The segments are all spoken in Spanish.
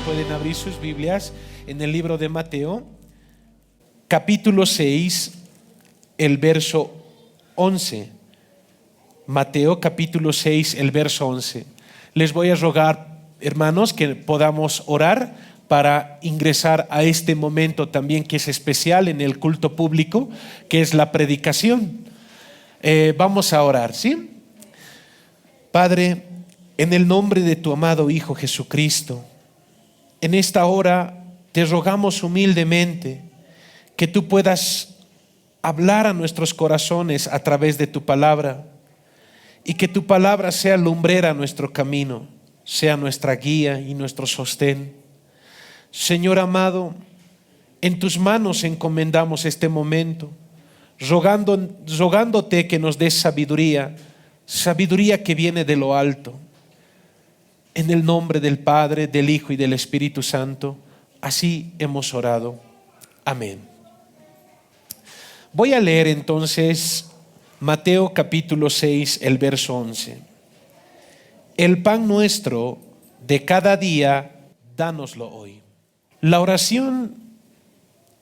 pueden abrir sus Biblias en el libro de Mateo, capítulo 6, el verso 11. Mateo capítulo 6, el verso 11. Les voy a rogar, hermanos, que podamos orar para ingresar a este momento también que es especial en el culto público, que es la predicación. Vamos a orar, ¿sí? Padre, en el nombre de tu amado Hijo Jesucristo, en esta hora te rogamos humildemente que tú puedas hablar a nuestros corazones a través de tu palabra y que tu palabra sea lumbrera a nuestro camino, sea nuestra guía y nuestro sostén. Señor amado, en tus manos encomendamos este momento, rogándote que nos des sabiduría que viene de lo alto. En el nombre del Padre, del Hijo y del Espíritu Santo, así hemos orado. Amén. Voy a leer entonces Mateo capítulo 6, el verso 11. El pan nuestro de cada día, dánoslo hoy. La oración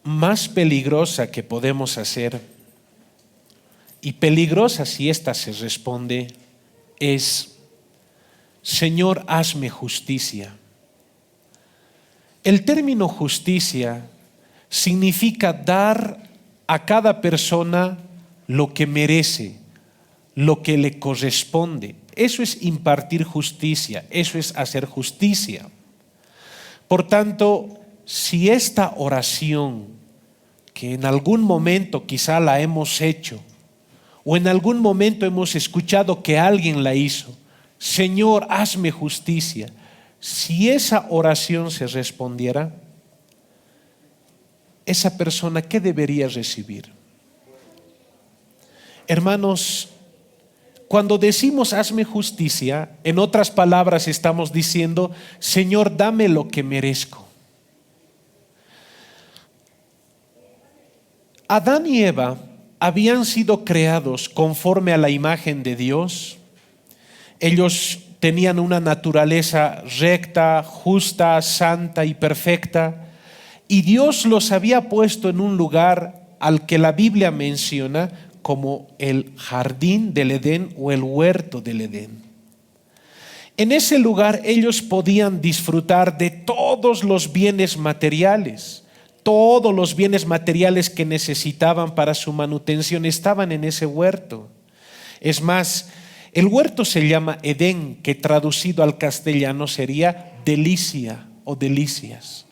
más peligrosa que podemos hacer, y peligrosa si ésta se responde, es: Señor, hazme justicia. El término justicia significa dar a cada persona lo que merece, lo que le corresponde. Eso es impartir justicia, eso es hacer justicia. Por tanto, si esta oración, que en algún momento quizá la hemos hecho, o en algún momento hemos escuchado que alguien la hizo, Señor, hazme justicia, si esa oración se respondiera, esa persona, ¿qué debería recibir? Hermanos, cuando decimos hazme justicia, en otras palabras estamos diciendo: Señor, dame lo que merezco. Adán y Eva habían sido creados conforme a la imagen de Dios. Ellos tenían una naturaleza recta, justa, santa y perfecta, y Dios los había puesto en un lugar al que la Biblia menciona como el jardín del Edén o el huerto del Edén. En ese lugar ellos podían disfrutar de todos los bienes materiales. Todos los bienes materiales que necesitaban para su manutención estaban en ese huerto. Es más, el huerto se llama Edén, que traducido al castellano sería delicia o delicias.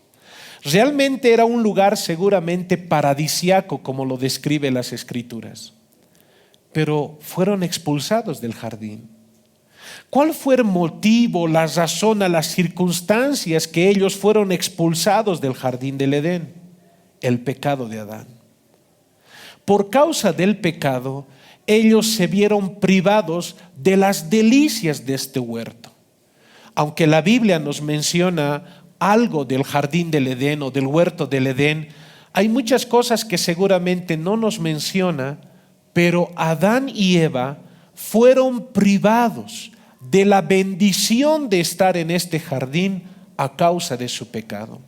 Realmente era un lugar seguramente paradisiaco, como lo describe las Escrituras. Pero fueron expulsados del jardín. ¿Cuál fue el motivo, la razón, las circunstancias que ellos fueron expulsados del jardín del Edén? El pecado de Adán. Por causa del pecado, ellos se vieron privados de las delicias de este huerto. Aunque la Biblia nos menciona algo del jardín del Edén o del huerto del Edén, hay muchas cosas que seguramente no nos menciona, pero Adán y Eva fueron privados de la bendición de estar en este jardín a causa de su pecado.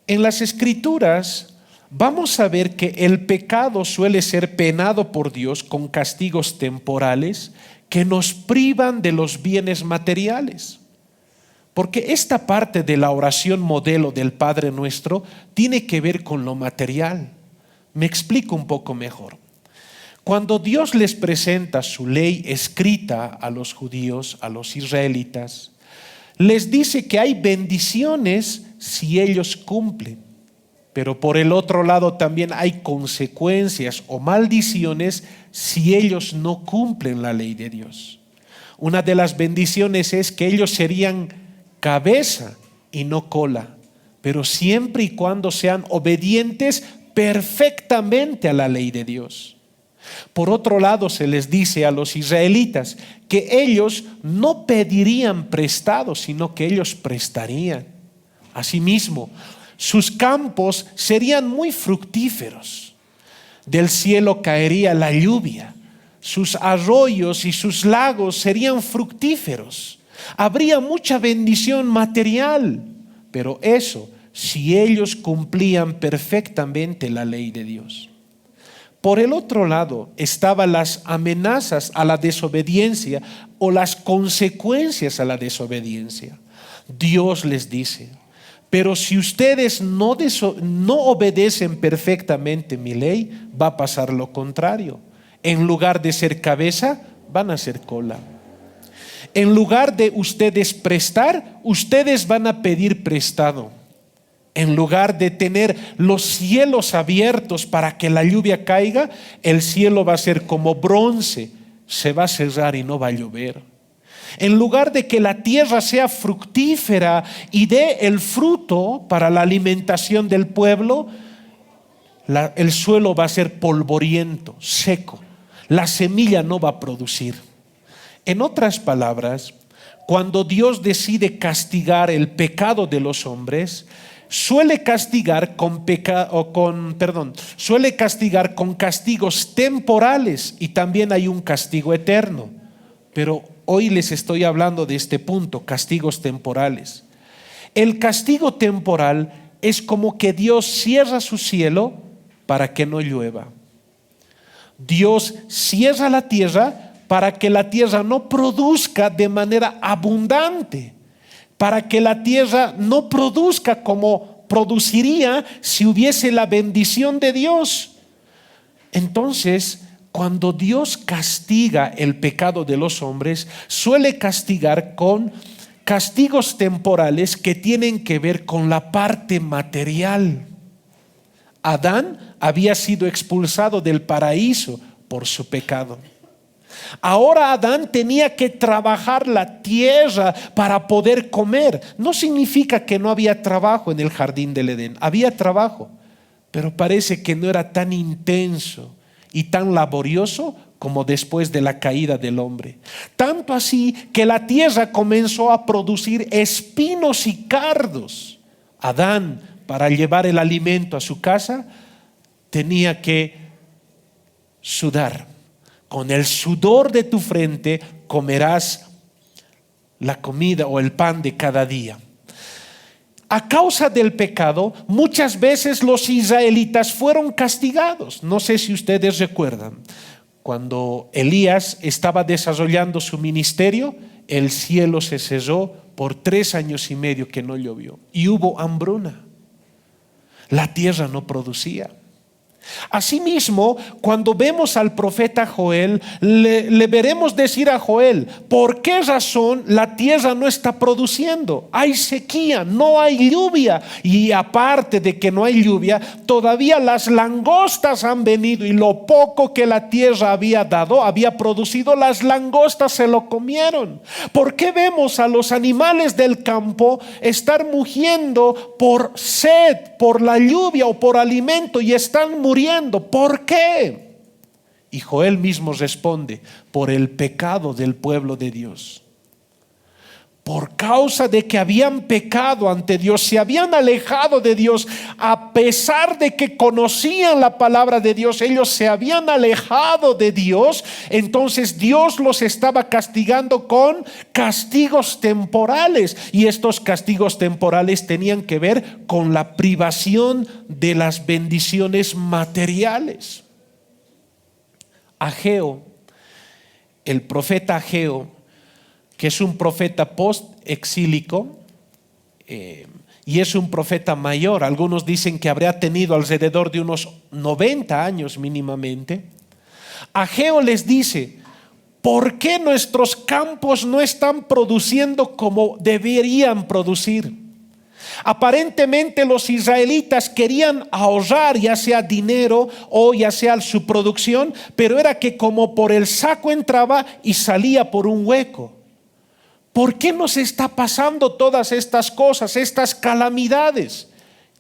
En las Escrituras vamos a ver que el pecado suele ser penado por Dios con castigos temporales que nos privan de los bienes materiales. Porque esta parte de la oración modelo del Padre Nuestro tiene que ver con lo material. Me explico un poco mejor. Cuando Dios les presenta su ley escrita a los judíos, a los israelitas, les dice que hay bendiciones si ellos cumplen, pero por el otro lado también hay consecuencias o maldiciones si ellos no cumplen la ley de Dios. Una de las bendiciones es que ellos serían cabeza y no cola, pero siempre y cuando sean obedientes perfectamente a la ley de Dios. Por otro lado, se les dice a los israelitas que ellos no pedirían prestado, sino que ellos prestarían. Asimismo, sus campos serían muy fructíferos. Del cielo caería la lluvia. Sus arroyos y sus lagos serían fructíferos. Habría mucha bendición material, pero eso si ellos cumplían perfectamente la ley de Dios. Por el otro lado estaban las amenazas a la desobediencia o las consecuencias a la desobediencia. Dios les dice: pero si ustedes no obedecen perfectamente mi ley, va a pasar lo contrario. En lugar de ser cabeza, van a ser cola. En lugar de ustedes prestar, ustedes van a pedir prestado. En lugar de tener los cielos abiertos para que la lluvia caiga, el cielo va a ser como bronce, se va a cerrar y no va a llover. En lugar de que la tierra sea fructífera y dé el fruto para la alimentación del pueblo, el suelo va a ser polvoriento, seco. La semilla no va a producir. En otras palabras, cuando Dios decide castigar el pecado de los hombres, suele castigar con castigos temporales, y también hay un castigo eterno. Pero hoy les estoy hablando de este punto, castigos temporales. El castigo temporal es como que Dios cierra su cielo para que no llueva. Dios cierra la tierra para que la tierra no produzca de manera abundante, para que la tierra no produzca como produciría si hubiese la bendición de Dios. Entonces, cuando Dios castiga el pecado de los hombres, suele castigar con castigos temporales que tienen que ver con la parte material. Adán había sido expulsado del paraíso por su pecado. Ahora Adán tenía que trabajar la tierra para poder comer. No significa que no había trabajo en el jardín del Edén, había trabajo, pero parece que no era tan intenso y tan laborioso como después de la caída del hombre. Tanto así que la tierra comenzó a producir espinos y cardos. Adán, para llevar el alimento a su casa, tenía que sudar. Con el sudor de tu frente comerás la comida o el pan de cada día. A causa del pecado, muchas veces los israelitas fueron castigados. No sé si ustedes recuerdan, cuando Elías estaba desarrollando su ministerio, el cielo se cerró por 3 años y medio que no llovió y hubo hambruna. La tierra no producía. Asimismo, cuando vemos al profeta Joel, le veremos decir a Joel: ¿por qué razón la tierra no está produciendo? Hay sequía, no hay lluvia, y aparte de que no hay lluvia, todavía las langostas han venido, y lo poco que la tierra había producido, las langostas se lo comieron. ¿Por qué vemos a los animales del campo estar mugiendo por sed, por la lluvia o por alimento, y están muriendo? ¿Por qué? Y Joel mismo responde: por el pecado del pueblo de Dios. Por causa de que habían pecado ante Dios, se habían alejado de Dios, a pesar de que conocían la palabra de Dios, ellos se habían alejado de Dios. Entonces Dios los estaba castigando con castigos temporales, y estos castigos temporales tenían que ver con la privación de las bendiciones materiales. Ageo, el profeta Ageo, que es un profeta post-exílico, y es un profeta mayor. Algunos dicen que habría tenido alrededor de unos 90 años mínimamente. Ageo les dice: ¿por qué nuestros campos no están produciendo como deberían producir? Aparentemente los israelitas querían ahorrar, ya sea dinero o ya sea su producción, pero era que como por el saco entraba y salía por un hueco. ¿Por qué nos está pasando todas estas cosas, estas calamidades?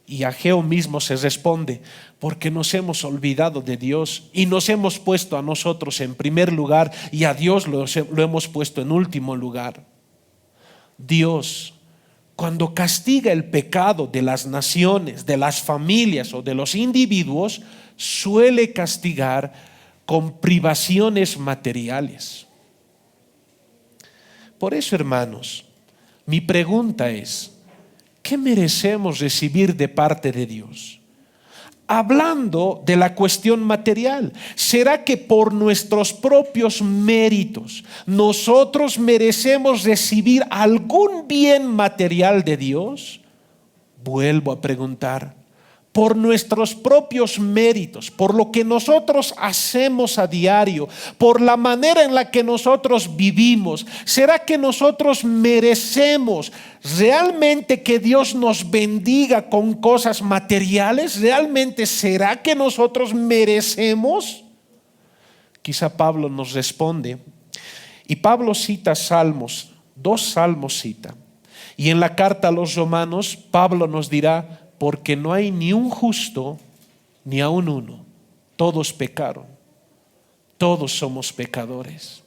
Y Ageo mismo se responde: porque nos hemos olvidado de Dios y nos hemos puesto a nosotros en primer lugar, y a Dios lo hemos puesto en último lugar. Dios, cuando castiga el pecado de las naciones, de las familias o de los individuos, suele castigar con privaciones materiales. Por eso, hermanos, mi pregunta es, ¿qué merecemos recibir de parte de Dios? Hablando de la cuestión material, ¿será que por nuestros propios méritos nosotros merecemos recibir algún bien material de Dios? Vuelvo a preguntar, por nuestros propios méritos, por lo que nosotros hacemos a diario, por la manera en la que nosotros vivimos, ¿será que nosotros merecemos realmente que Dios nos bendiga con cosas materiales? ¿Realmente será que nosotros merecemos? Quizá Pablo nos responde, y Pablo cita salmos, 2 salmos cita, y en la carta a los romanos Pablo nos dirá, porque no hay ni un justo, ni aun uno. Todos pecaron. Todos somos pecadores.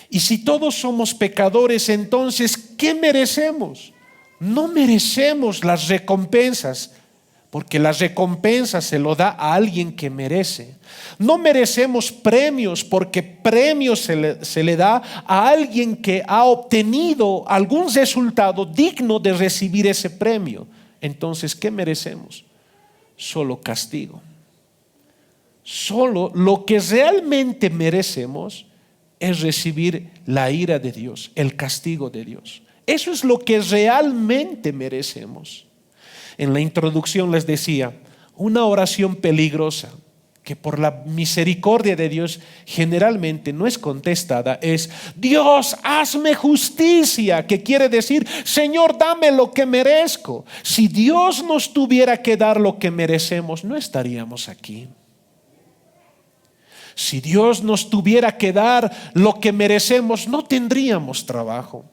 Y si todos somos pecadores, entonces, ¿qué merecemos? No merecemos las recompensas, porque las recompensas se lo da a alguien que merece. No merecemos premios, porque premios se le da a alguien que ha obtenido algún resultado digno de recibir ese premio. Entonces, ¿qué merecemos? Solo castigo. Solo lo que realmente merecemos es recibir la ira de Dios, el castigo de Dios. Eso es lo que realmente merecemos. En la introducción les decía, una oración peligrosa que por la misericordia de Dios generalmente no es contestada es: Dios, hazme justicia, que quiere decir, Señor, dame lo que merezco. Si Dios nos tuviera que dar lo que merecemos, no estaríamos aquí. Si Dios nos tuviera que dar lo que merecemos, no tendríamos trabajo.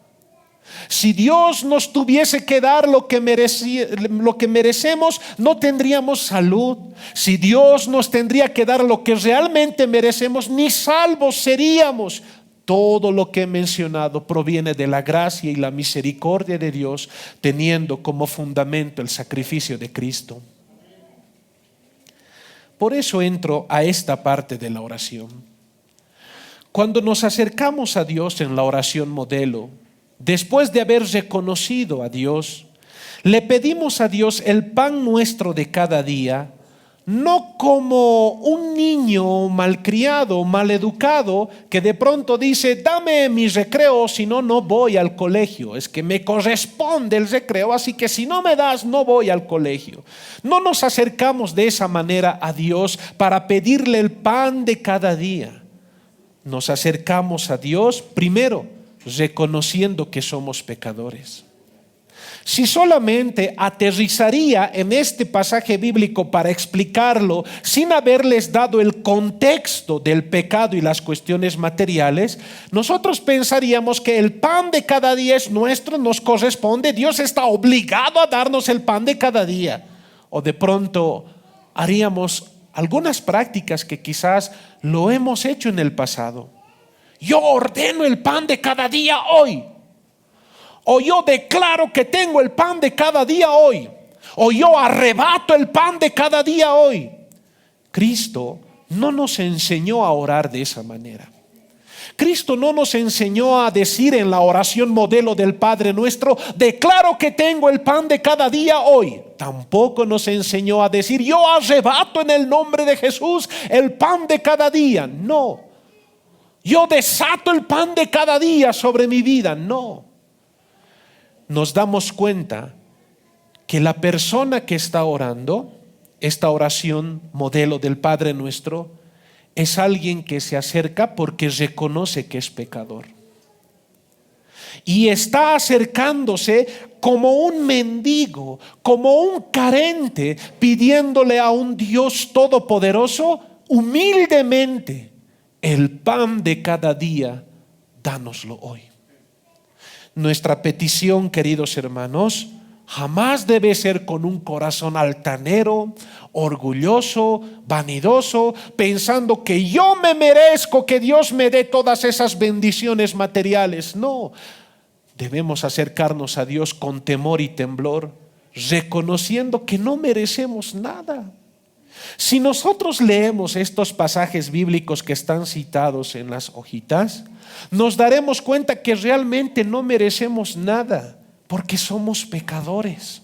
Si Dios nos tuviese que dar lo que merecemos, no tendríamos salud. Si Dios nos tendría que dar lo que realmente merecemos, ni salvos seríamos. Todo lo que he mencionado proviene de la gracia y la misericordia de Dios, teniendo como fundamento el sacrificio de Cristo. Por eso entro a esta parte de la oración. Cuando nos acercamos a Dios en la oración modelo, después de haber reconocido a Dios, le pedimos a Dios el pan nuestro de cada día, no como un niño malcriado, maleducado, que de pronto dice, dame mi recreo, si no, no voy al colegio. Es que me corresponde el recreo, así que si no me das, no voy al colegio. No nos acercamos de esa manera a Dios para pedirle el pan de cada día. Nos acercamos a Dios primero reconociendo que somos pecadores. Si solamente aterrizaría en este pasaje bíblico para explicarlo sin haberles dado el contexto del pecado y las cuestiones materiales, nosotros pensaríamos que el pan de cada día es nuestro, nos corresponde, Dios está obligado a darnos el pan de cada día. O de pronto haríamos algunas prácticas que quizás lo hemos hecho en el pasado. Yo ordeno el pan de cada día hoy. O yo declaro que tengo el pan de cada día hoy. O yo arrebato el pan de cada día hoy. Cristo no nos enseñó a orar de esa manera. Cristo no nos enseñó a decir en la oración modelo del Padre Nuestro, declaro que tengo el pan de cada día hoy. Tampoco nos enseñó a decir, yo arrebato en el nombre de Jesús el pan de cada día. No. Yo desato el pan de cada día sobre mi vida. No. Nos damos cuenta que la persona que está orando, esta oración modelo del Padre Nuestro, es alguien que se acerca porque reconoce que es pecador. Y está acercándose como un mendigo, como un carente, pidiéndole a un Dios todopoderoso, humildemente, el pan de cada día, dánoslo hoy. Nuestra petición, queridos hermanos, jamás debe ser con un corazón altanero, orgulloso, vanidoso, pensando que yo me merezco que Dios me dé todas esas bendiciones materiales. No, debemos acercarnos a Dios con temor y temblor, reconociendo que no merecemos nada. Si nosotros leemos estos pasajes bíblicos que están citados en las hojitas, nos daremos cuenta que realmente no merecemos nada, porque somos pecadores.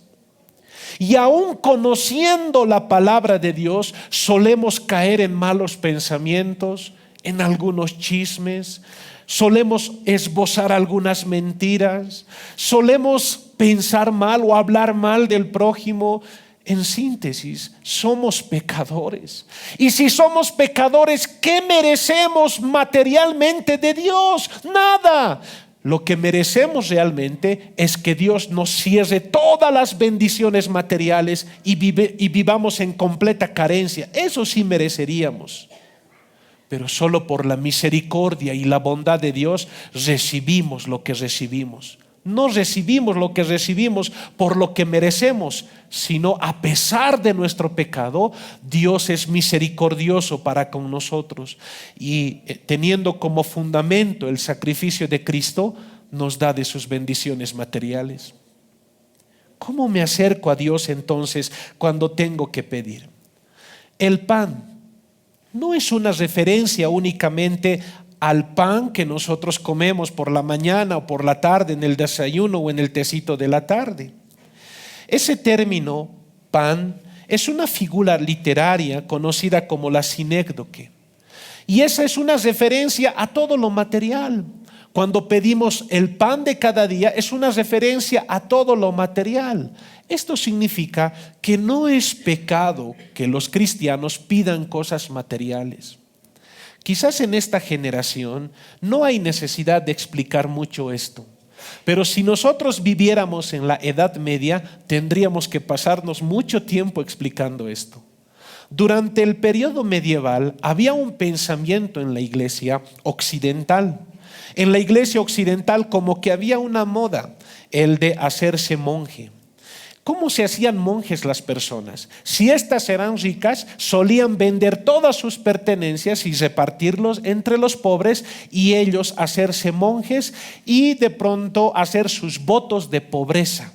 Y aún conociendo la palabra de Dios, solemos caer en malos pensamientos, en algunos chismes, solemos esbozar algunas mentiras, solemos pensar mal o hablar mal del prójimo. En síntesis, somos pecadores. Y si somos pecadores, ¿qué merecemos materialmente de Dios? Nada. Lo que merecemos realmente es que Dios nos cierre todas las bendiciones materiales y vivamos en completa carencia. Eso sí mereceríamos. Pero solo por la misericordia y la bondad de Dios recibimos lo que recibimos. No recibimos lo que recibimos por lo que merecemos, sino a pesar de nuestro pecado, Dios es misericordioso para con nosotros. Y teniendo como fundamento el sacrificio de Cristo, nos da de sus bendiciones materiales. ¿Cómo me acerco a Dios entonces cuando tengo que pedir? El pan no es una referencia únicamente al pan que nosotros comemos por la mañana o por la tarde en el desayuno o en el tecito de la tarde. Ese término pan es una figura literaria conocida como la sinécdoque, y esa es una referencia a todo lo material. Cuando pedimos el pan de cada día es una referencia a todo lo material. Esto significa que no es pecado que los cristianos pidan cosas materiales. Quizás en esta generación no hay necesidad de explicar mucho esto, pero si nosotros viviéramos en la Edad Media, tendríamos que pasarnos mucho tiempo explicando esto. Durante el periodo medieval había un pensamiento en la iglesia occidental. En la iglesia occidental como que había una moda, el de hacerse monje. ¿Cómo se hacían monjes las personas? Si éstas eran ricas, solían vender todas sus pertenencias y repartirlos entre los pobres, y ellos hacerse monjes y de pronto hacer sus votos de pobreza.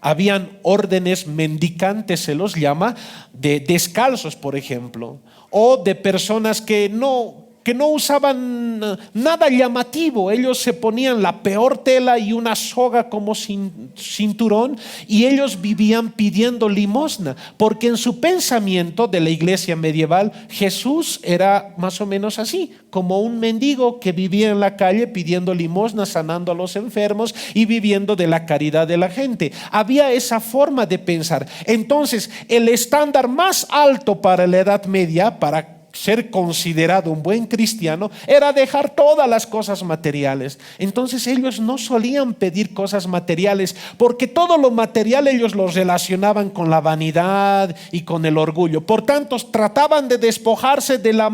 Habían órdenes mendicantes, se los llama, de descalzos, por ejemplo, o de personas que no usaban nada llamativo. Ellos se ponían la peor tela y una soga como cinturón, y ellos vivían pidiendo limosna, porque en su pensamiento de la iglesia medieval Jesús era más o menos así, como un mendigo que vivía en la calle pidiendo limosna, sanando a los enfermos y viviendo de la caridad de la gente. Había esa forma de pensar. Entonces, el estándar más alto para la Edad Media, para ser considerado un buen cristiano, era dejar todas las cosas materiales. Entonces ellos no solían pedir cosas materiales, porque todo lo material ellos lo relacionaban con la vanidad y con el orgullo. Por tanto, trataban de despojarse de la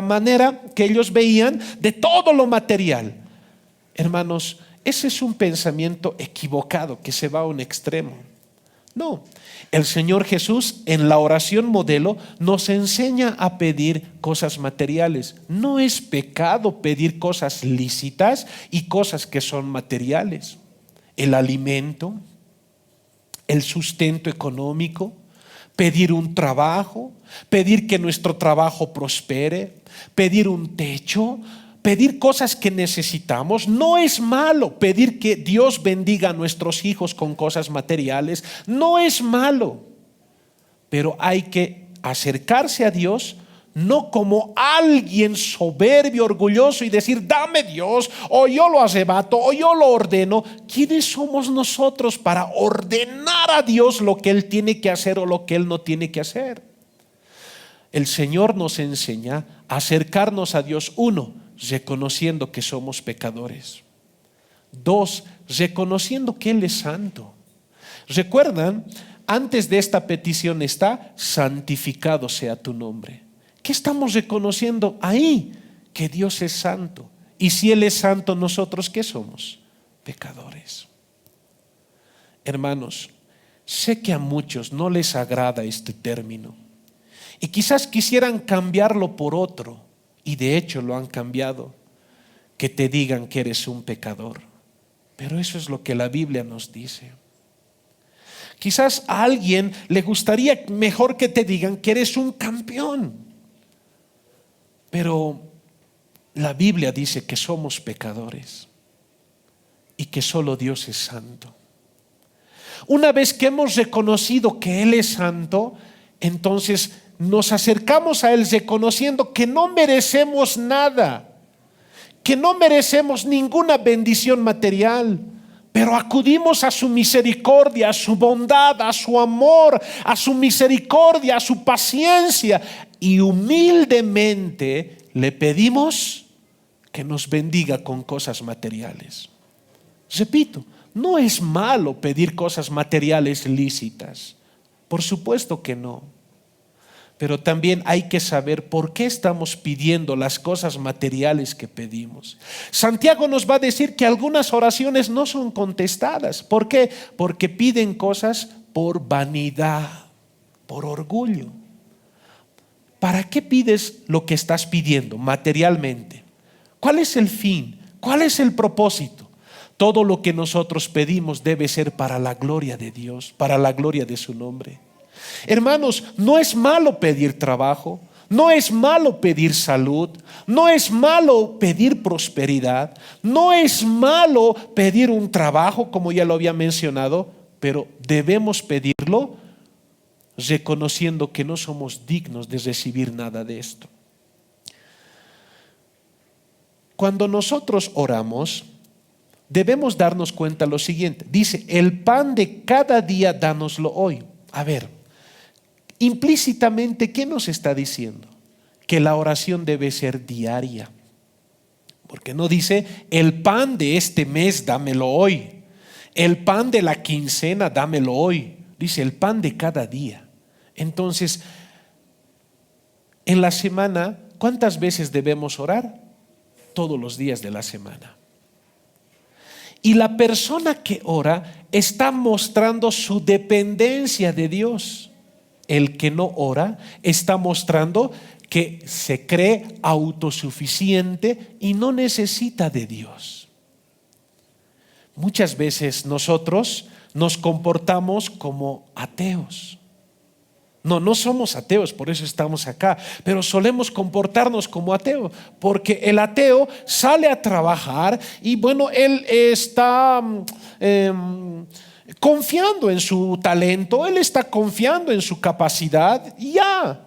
manera que ellos veían de todo lo material. Hermanos, ese es un pensamiento equivocado que se va a un extremo. No, el Señor Jesús en la oración modelo nos enseña a pedir cosas materiales. No es pecado pedir cosas lícitas y cosas que son materiales. El alimento, el sustento económico, pedir un trabajo, pedir que nuestro trabajo prospere, pedir un techo, pedir cosas que necesitamos. No es malo pedir que Dios bendiga a nuestros hijos con cosas materiales. No es malo. Pero hay que acercarse a Dios no como alguien soberbio, orgulloso, y decir: dame Dios, o yo lo arrebato, o yo lo ordeno. ¿Quiénes somos nosotros para ordenar a Dios lo que Él tiene que hacer o lo que Él no tiene que hacer? El Señor nos enseña a acercarnos a Dios, uno, reconociendo que somos pecadores. Dos, reconociendo que Él es santo. ¿Recuerdan? Antes de esta petición está: santificado sea tu nombre. ¿Qué estamos reconociendo ahí? Que Dios es santo. Y si Él es santo, ¿nosotros qué somos? Pecadores. Hermanos, sé que a muchos no les agrada este término y quizás quisieran cambiarlo por otro, y de hecho lo han cambiado: que te digan que eres un pecador. Pero eso es lo que la Biblia nos dice. Quizás a alguien le gustaría mejor que te digan que eres un campeón. Pero la Biblia dice que somos pecadores y que solo Dios es santo. Una vez que hemos reconocido que Él es santo, entonces nos acercamos a Él reconociendo que no merecemos nada, que no merecemos ninguna bendición material, pero acudimos a su misericordia, a su bondad, a su amor, a su misericordia, a su paciencia, y humildemente le pedimos que nos bendiga con cosas materiales. Repito, no es malo pedir cosas materiales lícitas, por supuesto que no. Pero también hay que saber por qué estamos pidiendo las cosas materiales que pedimos. Santiago nos va a decir que algunas oraciones no son contestadas. ¿Por qué? Porque piden cosas por vanidad, por orgullo. ¿Para qué pides lo que estás pidiendo materialmente? ¿Cuál es el fin? ¿Cuál es el propósito? Todo lo que nosotros pedimos debe ser para la gloria de Dios, para la gloria de su nombre. Hermanos, no es malo pedir trabajo, no es malo pedir salud, no es malo pedir prosperidad, no es malo pedir un trabajo, como ya lo había mencionado, pero debemos pedirlo reconociendo que no somos dignos de recibir nada de esto. Cuando nosotros oramos, debemos darnos cuenta lo siguiente. Dice, el pan de cada día dánoslo hoy. A ver, implícitamente, ¿qué nos está diciendo? Que la oración debe ser diaria. Porque no dice, el pan de este mes dámelo hoy. El pan de la quincena dámelo hoy. Dice, el pan de cada día. Entonces, en la semana, ¿cuántas veces debemos orar? Todos los días de la semana. Y la persona que ora está mostrando su dependencia de Dios. El que no ora está mostrando que se cree autosuficiente y no necesita de Dios. Muchas veces nosotros nos comportamos como ateos. No somos ateos, por eso estamos acá, pero solemos comportarnos como ateos, porque el ateo sale a trabajar y bueno, él está confiando en su talento, él está confiando en su capacidad y ya.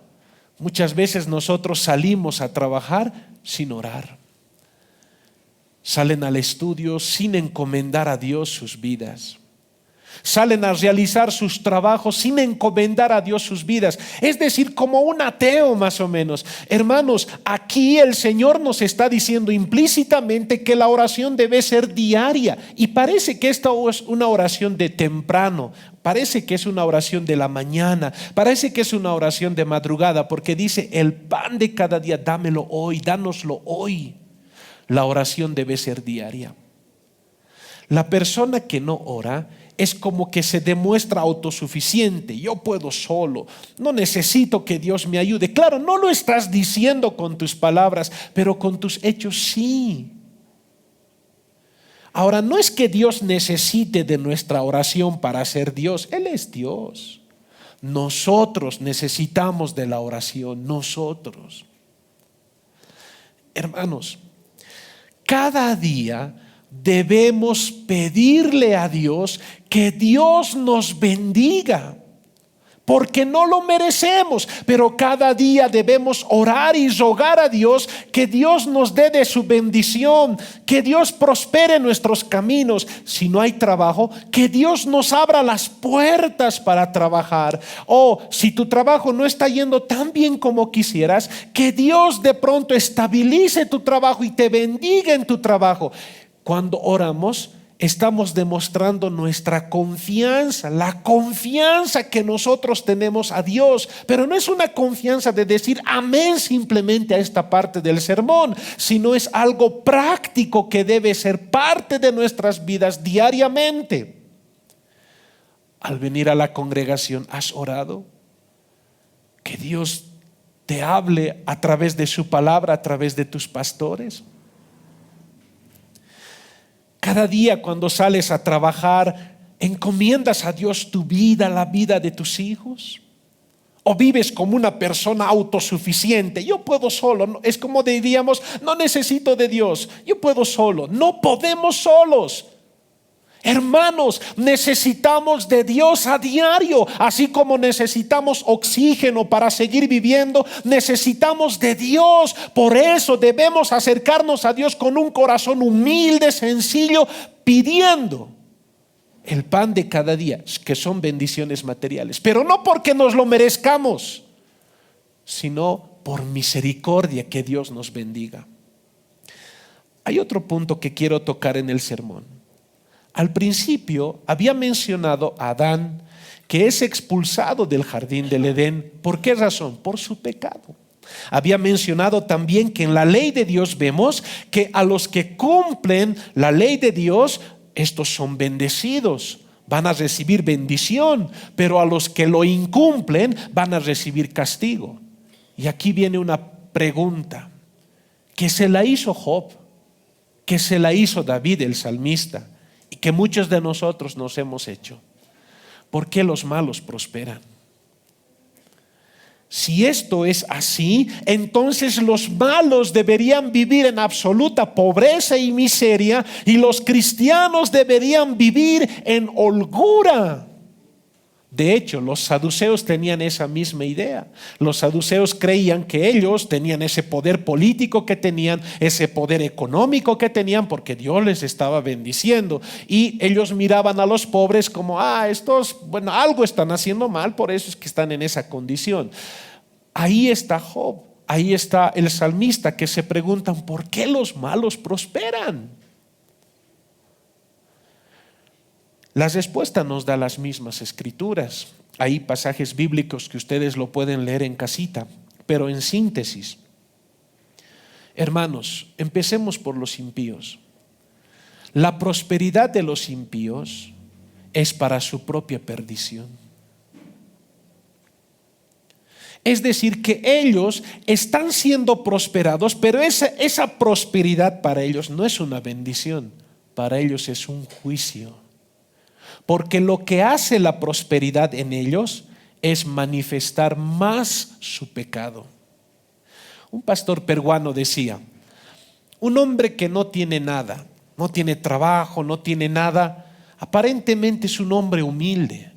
Muchas veces nosotros salimos a trabajar sin orar. Salen al estudio sin encomendar a Dios sus vidas. Salen a realizar sus trabajos sin encomendar a Dios sus vidas. Es decir, como un ateo más o menos. Hermanos, aquí el Señor nos está diciendo implícitamente que la oración debe ser diaria. Y parece que esta es una oración de temprano. Parece que es una oración de la mañana. Parece que es una oración de madrugada. Porque dice, el pan de cada día dámelo hoy, dánoslo hoy. La oración debe ser diaria. La persona que no ora es como que se demuestra autosuficiente. Yo puedo solo, no necesito que Dios me ayude. Claro, no lo estás diciendo con tus palabras, pero con tus hechos sí. Ahora, no es que Dios necesite de nuestra oración para ser Dios. Él es Dios. Nosotros necesitamos de la oración, nosotros. Hermanos, cada día debemos pedirle a Dios que Dios nos bendiga, porque no lo merecemos, pero cada día debemos orar y rogar a Dios que Dios nos dé de su bendición, que Dios prospere nuestros caminos. Si no hay trabajo, que Dios nos abra las puertas para trabajar. O si tu trabajo no está yendo tan bien como quisieras, que Dios de pronto estabilice tu trabajo y te bendiga en tu trabajo. Cuando oramos, estamos demostrando nuestra confianza, la confianza que nosotros tenemos a Dios, pero no es una confianza de decir amén simplemente a esta parte del sermón, sino es algo práctico que debe ser parte de nuestras vidas diariamente. Al venir a la congregación, ¿has orado? Que Dios te hable a través de su palabra, a través de tus pastores. Cada día cuando sales a trabajar, ¿Encomiendas a Dios tu vida, la vida de tus hijos? ¿O vives como una persona autosuficiente? Yo puedo solo. Es como diríamos, no necesito de Dios, yo puedo solo. No podemos solos. Hermanos, necesitamos de Dios a diario, así como necesitamos oxígeno para seguir viviendo, necesitamos de Dios. Por eso debemos acercarnos a Dios con un corazón humilde, sencillo, pidiendo el pan de cada día, que son bendiciones materiales, pero no porque nos lo merezcamos, sino por misericordia, que Dios nos bendiga. Hay otro punto que quiero tocar en el sermón. Al principio había mencionado a Adán, que es expulsado del jardín del Edén. ¿Por qué razón? Por su pecado. Había mencionado también que en la ley de Dios vemos que a los que cumplen la ley de Dios, estos son bendecidos, van a recibir bendición, pero a los que lo incumplen van a recibir castigo. Y aquí viene una pregunta que se la hizo Job, que se la hizo David el salmista, y que muchos de nosotros nos hemos hecho. ¿Por qué los malos prosperan? Si esto es así, entonces los malos deberían vivir en absoluta pobreza y miseria, y los cristianos deberían vivir en holgura. De hecho, los saduceos tenían esa misma idea. Los saduceos creían que ellos tenían ese poder político que tenían, ese poder económico que tenían, porque Dios les estaba bendiciendo. Y ellos miraban a los pobres como, estos, bueno, algo están haciendo mal, por eso es que están en esa condición. Ahí está Job, ahí está el salmista, que se preguntan, ¿por qué los malos prosperan? La respuesta nos da las mismas escrituras. Hay pasajes bíblicos que ustedes lo pueden leer en casita, pero en síntesis, hermanos, empecemos por los impíos. La prosperidad de los impíos es para su propia perdición. Es decir, que ellos están siendo prosperados, pero esa prosperidad para ellos no es una bendición, para ellos es un juicio. Porque lo que hace la prosperidad en ellos es manifestar más su pecado. Un pastor peruano decía, un hombre que no tiene nada, no tiene trabajo, no tiene nada, aparentemente es un hombre humilde.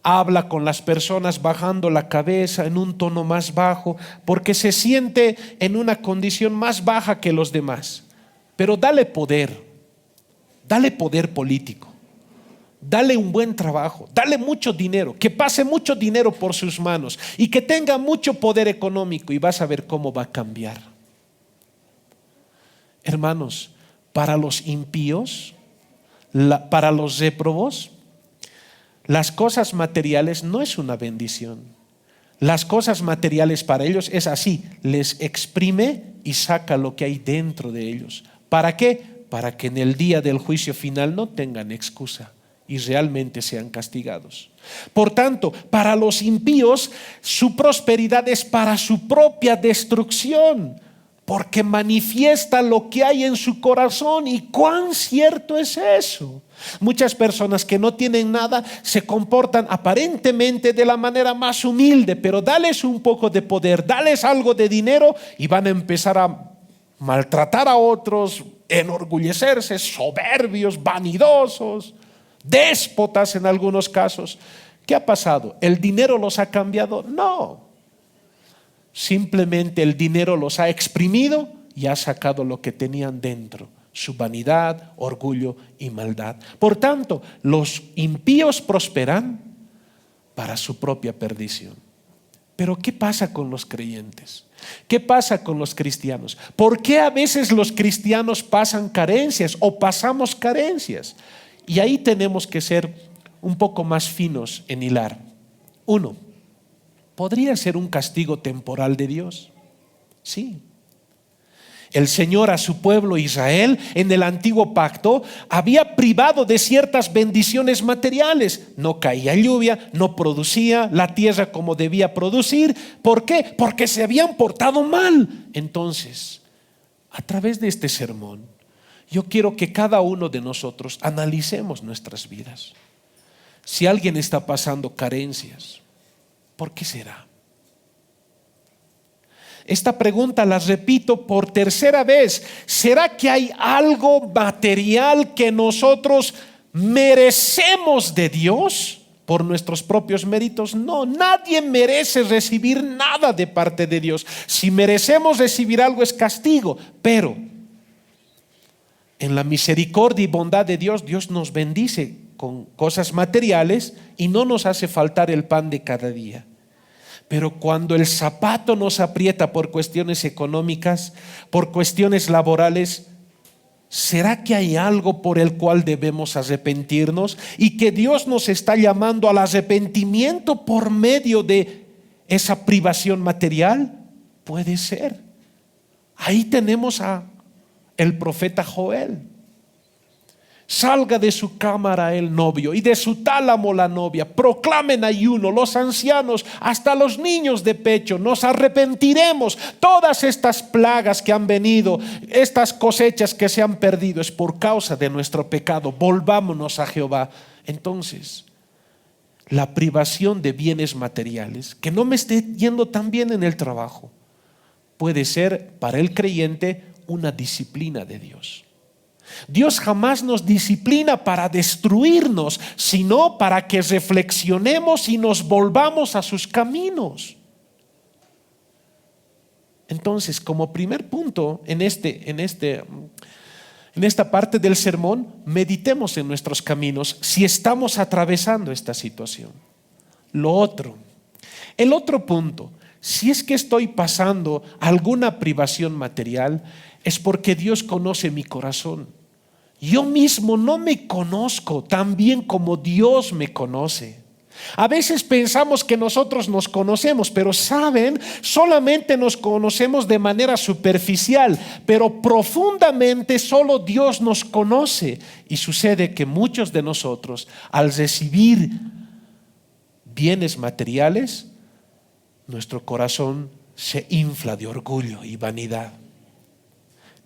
Habla con las personas bajando la cabeza en un tono más bajo, porque se siente en una condición más baja que los demás. Pero dale poder político. Dale un buen trabajo, dale mucho dinero, que pase mucho dinero por sus manos y que tenga mucho poder económico, y vas a ver cómo va a cambiar. Hermanos, para los impíos, para los réprobos, las cosas materiales no es una bendición. Las cosas materiales para ellos es así, les exprime y saca lo que hay dentro de ellos. ¿Para qué? Para que en el día del juicio final no tengan excusa y realmente sean castigados. Por tanto, para los impíos, su prosperidad es para su propia destrucción, porque manifiesta lo que hay en su corazón. ¿Y cuán cierto es eso? Muchas personas que no tienen nada se comportan aparentemente de la manera más humilde, pero dales un poco de poder, dales algo de dinero y van a empezar a maltratar a otros, enorgullecerse, soberbios, vanidosos, déspotas en algunos casos. ¿Qué ha pasado? ¿El dinero los ha cambiado? No. Simplemente el dinero los ha exprimido y ha sacado lo que tenían dentro: su vanidad, orgullo y maldad. Por tanto, los impíos prosperan para su propia perdición. Pero ¿qué pasa con los creyentes? ¿Qué pasa con los cristianos? ¿Por qué a veces los cristianos pasan carencias o pasamos carencias? Y ahí tenemos que ser un poco más finos en hilar. Uno, ¿podría ser un castigo temporal de Dios? Sí. El Señor a su pueblo Israel en el antiguo pacto había privado de ciertas bendiciones materiales. No caía lluvia, no producía la tierra como debía producir. ¿Por qué? Porque se habían portado mal. Entonces, a través de este sermón, yo quiero que cada uno de nosotros analicemos nuestras vidas. Si alguien está pasando carencias, ¿por qué será? Esta pregunta la repito por tercera vez. ¿Será que hay algo material que nosotros merecemos de Dios por nuestros propios méritos? No, nadie merece recibir nada de parte de Dios. Si merecemos recibir algo es castigo, pero en la misericordia y bondad de Dios, Dios nos bendice con cosas materiales y no nos hace faltar el pan de cada día. Pero cuando el zapato nos aprieta por cuestiones económicas, por cuestiones laborales, ¿será que hay algo por el cual debemos arrepentirnos y que Dios nos está llamando al arrepentimiento por medio de esa privación material? Puede ser. Ahí tenemos a el profeta Joel. Salga de su cámara el novio y de su tálamo la novia. Proclamen ayuno los ancianos, hasta los niños de pecho. Nos arrepentiremos. Todas estas plagas que han venido, estas cosechas que se han perdido, es por causa de nuestro pecado. Volvámonos a Jehová. Entonces, la privación de bienes materiales, que no me esté yendo tan bien en el trabajo, puede ser para el creyente una disciplina de Dios. Dios jamás nos disciplina para destruirnos, sino para que reflexionemos y nos volvamos a sus caminos. Entonces, como primer punto en esta parte del sermón, meditemos en nuestros caminos si estamos atravesando esta situación. El otro punto, si es que estoy pasando alguna privación material, es porque Dios conoce mi corazón. Yo mismo no me conozco tan bien como Dios me conoce. A veces pensamos que nosotros nos conocemos, pero saben, solamente nos conocemos de manera superficial, pero profundamente solo Dios nos conoce. Y sucede que muchos de nosotros, al recibir bienes materiales, nuestro corazón se infla de orgullo y vanidad.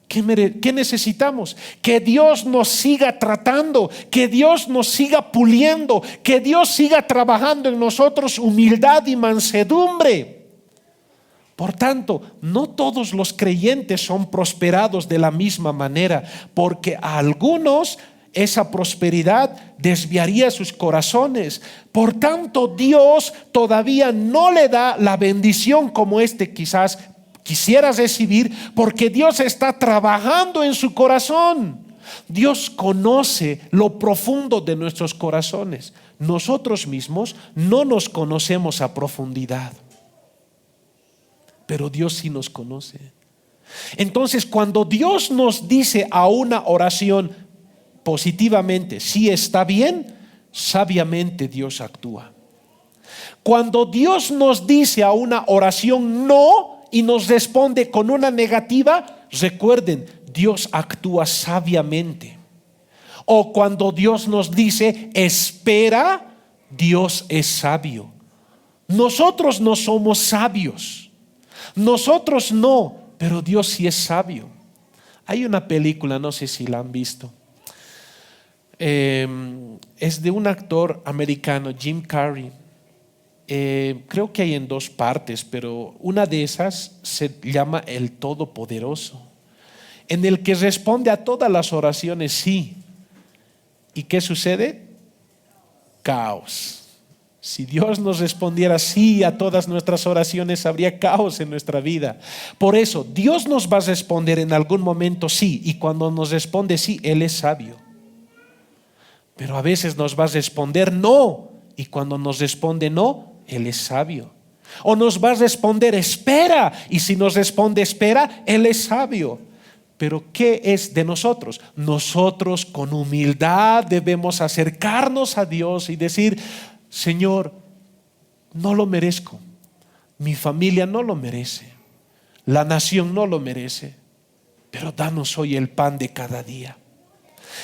¿Qué necesitamos? Que Dios nos siga tratando, que Dios nos siga puliendo, que Dios siga trabajando en nosotros humildad y mansedumbre. Por tanto, no todos los creyentes son prosperados de la misma manera, porque a algunos esa prosperidad desviaría sus corazones. Por tanto, Dios todavía no le da la bendición como quizás quisiera recibir, porque Dios está trabajando en su corazón. Dios conoce lo profundo de nuestros corazones. Nosotros mismos no nos conocemos a profundidad, pero Dios sí nos conoce. Entonces, cuando Dios nos dice a una oración positivamente, sí está bien, sabiamente Dios actúa. Cuando Dios nos dice a una oración no y nos responde con una negativa, recuerden, Dios actúa sabiamente. O cuando Dios nos dice espera, Dios es sabio. Nosotros no somos sabios, nosotros no, pero Dios sí es sabio. Hay una película, no sé si la han visto, es de un actor americano, Jim Carrey. Creo que hay en 2 partes, pero una de esas se llama El Todopoderoso, en el que responde a todas las oraciones sí. ¿Y qué sucede? Caos. Si Dios nos respondiera sí a todas nuestras oraciones, habría caos en nuestra vida. Por eso, Dios nos va a responder en algún momento sí, y cuando nos responde sí, Él es sabio. Pero a veces nos va a responder no, y cuando nos responde no, Él es sabio. O nos va a responder espera, y si nos responde espera, Él es sabio. Pero ¿qué es de nosotros? Nosotros con humildad debemos acercarnos a Dios y decir: Señor, no lo merezco, mi familia no lo merece, la nación no lo merece, pero danos hoy el pan de cada día.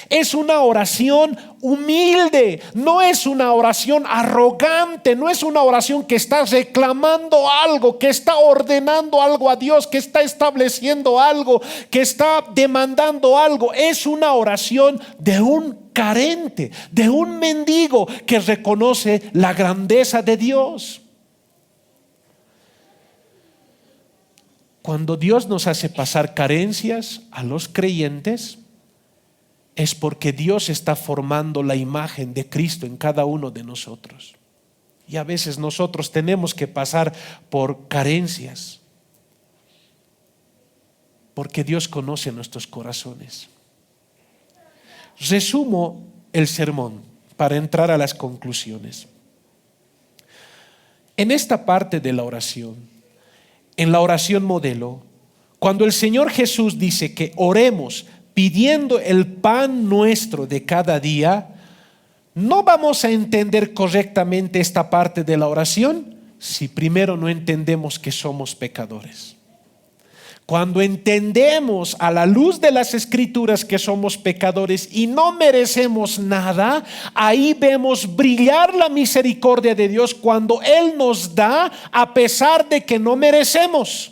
Es una oración humilde, no es una oración arrogante, no es una oración que está reclamando algo, que está ordenando algo a Dios, que está estableciendo algo, que está demandando algo. Es una oración de un carente, de un mendigo que reconoce la grandeza de Dios. Cuando Dios nos hace pasar carencias a los creyentes, es porque Dios está formando la imagen de Cristo en cada uno de nosotros. Y a veces nosotros tenemos que pasar por carencias, porque Dios conoce nuestros corazones. Resumo el sermón para entrar a las conclusiones. En esta parte de la oración, en la oración modelo, cuando el Señor Jesús dice que oremos pidiendo el pan nuestro de cada día, no vamos a entender correctamente esta parte de la oración si primero no entendemos que somos pecadores. Cuando entendemos a la luz de las Escrituras que somos pecadores y no merecemos nada, ahí vemos brillar la misericordia de Dios cuando Él nos da a pesar de que no merecemos.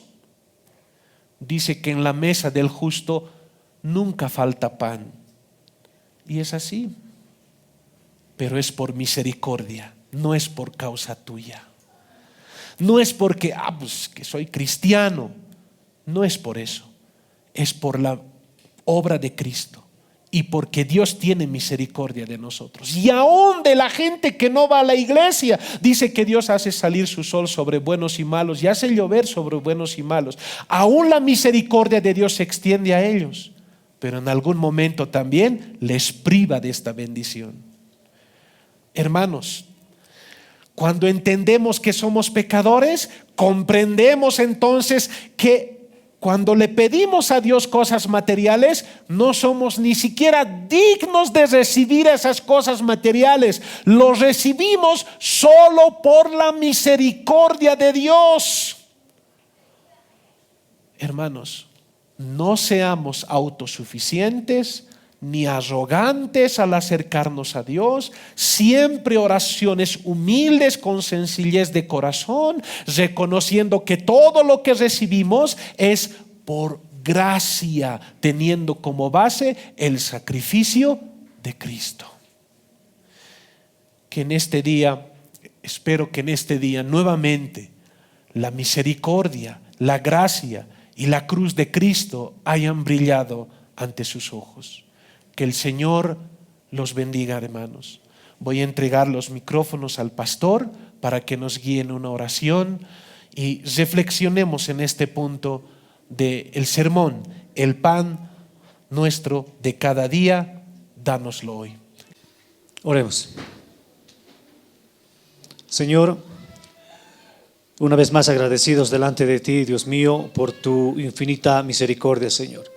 Dice que en la mesa del justo nunca falta pan. Y es así. Pero es por misericordia, no es por causa tuya. No es porque, pues que soy cristiano. No es por eso, es por la obra de Cristo y porque Dios tiene misericordia de nosotros. Y aún de la gente que no va a la iglesia, dice que Dios hace salir su sol sobre buenos y malos y hace llover sobre buenos y malos. Aún la misericordia de Dios se extiende a ellos, pero en algún momento también les priva de esta bendición. Hermanos, cuando entendemos que somos pecadores, comprendemos entonces que cuando le pedimos a Dios cosas materiales, no somos ni siquiera dignos de recibir esas cosas materiales. Los recibimos solo por la misericordia de Dios. Hermanos, no seamos autosuficientes ni arrogantes al acercarnos a Dios. Siempre oraciones humildes con sencillez de corazón, reconociendo que todo lo que recibimos es por gracia, teniendo como base el sacrificio de Cristo. Que en este día, espero que en este día nuevamente la misericordia, la gracia y la cruz de Cristo hayan brillado ante sus ojos. Que el Señor los bendiga, hermanos. Voy a entregar los micrófonos al pastor para que nos guíe en una oración y reflexionemos en este punto del sermón. El pan nuestro de cada día, dánoslo hoy. Oremos. Señor, una vez más agradecidos delante de ti, Dios mío, por tu infinita misericordia, Señor.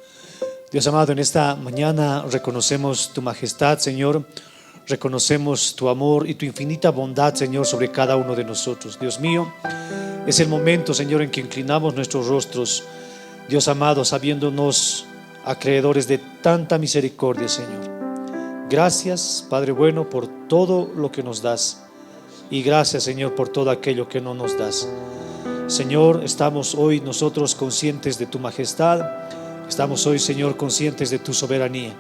Dios amado, en esta mañana reconocemos tu majestad, Señor. Reconocemos tu amor y tu infinita bondad, Señor, sobre cada uno de nosotros. Dios mío, es el momento, Señor, en que inclinamos nuestros rostros, Dios amado, sabiéndonos acreedores de tanta misericordia, Señor. Gracias, Padre bueno, por todo lo que nos das. Y gracias, Señor, por todo aquello que no nos das. Señor, estamos hoy nosotros conscientes de tu majestad. Estamos hoy, Señor, conscientes de tu soberanía.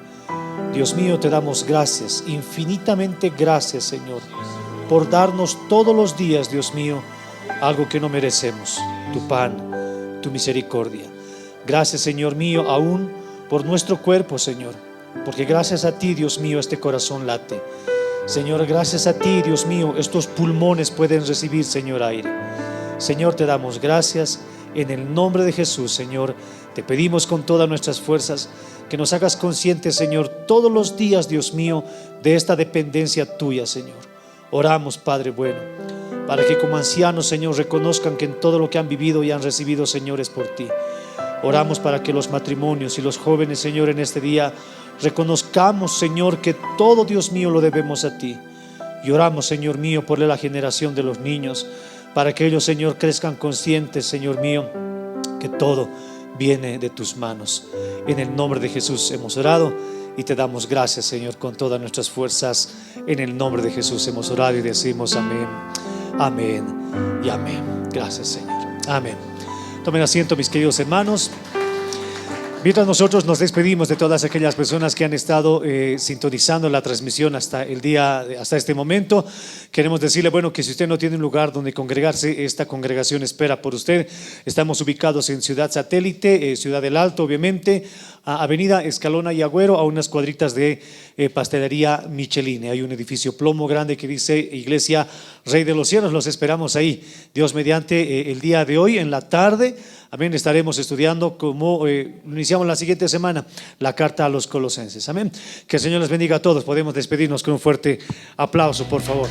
Dios mío, te damos gracias, infinitamente gracias, Señor, por darnos todos los días, Dios mío, algo que no merecemos, tu pan, tu misericordia. Gracias, Señor mío, aún por nuestro cuerpo, Señor, porque gracias a ti, Dios mío, este corazón late. Señor, gracias a ti, Dios mío, estos pulmones pueden recibir, Señor, aire. Señor, te damos gracias en el nombre de Jesús, Señor. Te pedimos con todas nuestras fuerzas que nos hagas conscientes, Señor, todos los días, Dios mío, de esta dependencia tuya, Señor. Oramos, Padre bueno, para que como ancianos, Señor, reconozcan que en todo lo que han vivido y han recibido, Señor, es por ti. Oramos para que los matrimonios y los jóvenes, Señor, en este día reconozcamos, Señor, que todo, Dios mío, lo debemos a ti. Y oramos, Señor mío, por la generación de los niños, para que ellos, Señor, crezcan conscientes, Señor mío, que todo viene de tus manos. En el nombre de Jesús hemos orado y te damos gracias, Señor, con todas nuestras fuerzas. En el nombre de Jesús hemos orado y decimos amén, amén y amén. Gracias, Señor. Amén. Tomen asiento, mis queridos hermanos. Mientras nosotros nos despedimos de todas aquellas personas que han estado sintonizando la transmisión hasta este momento, queremos decirle, bueno, que si usted no tiene un lugar donde congregarse, esta congregación espera por usted. Estamos ubicados en Ciudad Satélite, Ciudad del Alto, obviamente, Avenida Escalona y Agüero, a unas cuadritas de Pastelería Michelin. Hay un edificio plomo grande que dice Iglesia Rey de los Cielos. Los esperamos ahí. Dios mediante, el día de hoy en la tarde, amén, estaremos estudiando como iniciamos la siguiente semana, la carta a los Colosenses. Amén. Que el Señor les bendiga a todos. Podemos despedirnos con un fuerte aplauso, por favor.